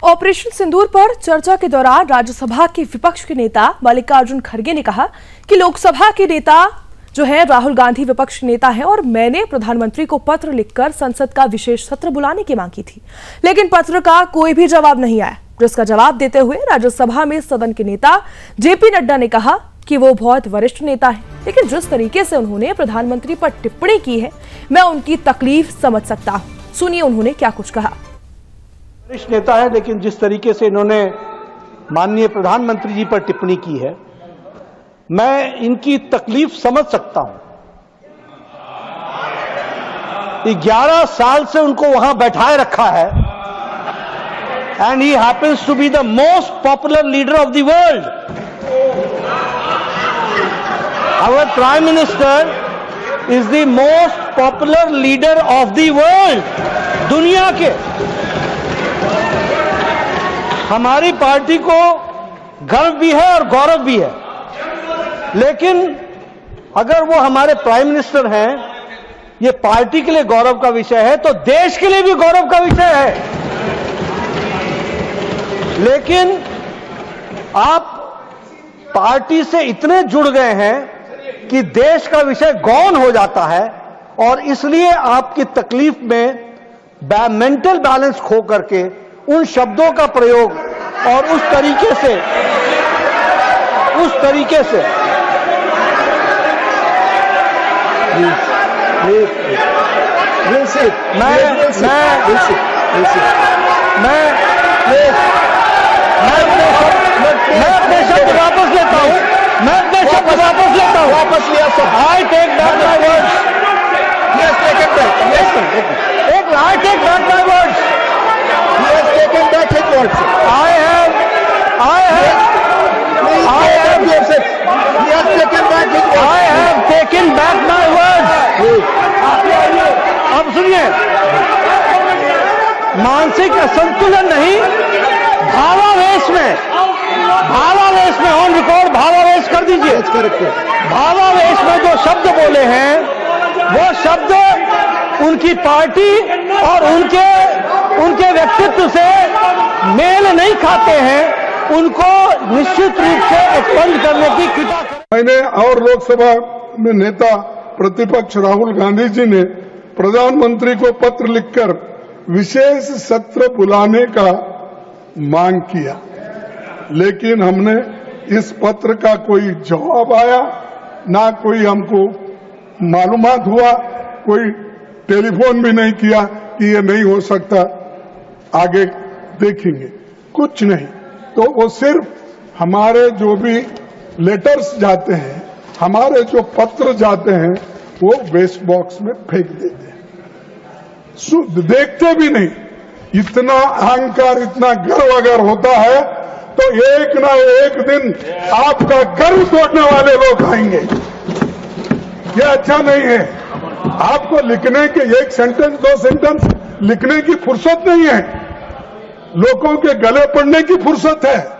Operation सिंदूर पर चर्चा के दौरान राज्यसभा के विपक्ष के नेता मल्लिकार्जुन खड़गे ने कहा कि लोकसभा के नेता जो है राहुल गांधी विपक्ष नेता है और मैंने प्रधानमंत्री को पत्र लिखकर संसद का विशेष सत्र बुलाने की मांग की थी, लेकिन पत्र का कोई भी जवाब नहीं आया। जिसका जवाब देते हुए राज्यसभा में सदन के नेता जेपी नड्डा ने कहा कि वो बहुत वरिष्ठ नेता है, लेकिन जिस तरीके से उन्होंने प्रधानमंत्री पर टिप्पणी की है, मैं उनकी तकलीफ समझ सकता हूं। सुनिए उन्होंने क्या कुछ कहा। वरिष्ठ नेता है, लेकिन जिस तरीके से इन्होंने माननीय प्रधानमंत्री जी पर टिप्पणी की है, मैं इनकी तकलीफ समझ सकता हूं। 11 साल से उनको वहां बैठाए रखा है and he happens to be the most popular leader of the world. Our prime minister is the most popular leader of the world. दुनिया के हमारी पार्टी को गर्व भी है और गौरव भी है, लेकिन अगर वो हमारे प्राइम मिनिस्टर हैं, ये पार्टी के लिए गौरव का विषय है तो देश के लिए भी गौरव का विषय है। लेकिन आप पार्टी से इतने जुड़ गए हैं कि देश का विषय गौण हो जाता है और इसलिए आपकी तकलीफ में मेंटल बैलेंस खो करके उन शब्दों का प्रयोग और उस तरीके से मैं अपने शब्द वापस लेता हूं। वापस लिया sir. I take back my words. Yes, take it back. Yes sir. I take back my words. He has taken back his words. I have taken back my words. अब सुनिए, मानसिक असंतुलन नहीं, भावावेश में ऑन रिकॉर्ड भावावेश कर दीजिए। भावावेश में जो शब्द बोले हैं वो शब्द उनकी पार्टी और उनके व्यक्तित्व से मेल नहीं खाते हैं, उनको निश्चित रूप से एक्सपंज करने की कृपा करें। मैंने और लोकसभा में नेता प्रतिपक्ष राहुल गांधी जी ने प्रधानमंत्री को पत्र लिखकर विशेष सत्र बुलाने का मांग किया, लेकिन हमने इस पत्र का कोई जवाब आया ना कोई हमको मालूमात हुआ, कोई टेलीफोन भी नहीं किया कि ये नहीं हो सकता, आगे देखेंगे, कुछ नहीं। तो वो सिर्फ हमारे जो भी लेटर्स जाते हैं, हमारे जो पत्र जाते हैं, वो वेस्ट बॉक्स में फेंक देते हैं, देखते भी नहीं। इतना अहंकार, इतना गर्व अगर होता है तो एक ना एक दिन आपका गर्व तोड़ने वाले लोग आएंगे। ये अच्छा नहीं है। आपको लिखने के एक सेंटेंस, 2 सेंटेंस लिखने की फुर्सत नहीं है, लोगों के गले पड़ने की फुर्सत है।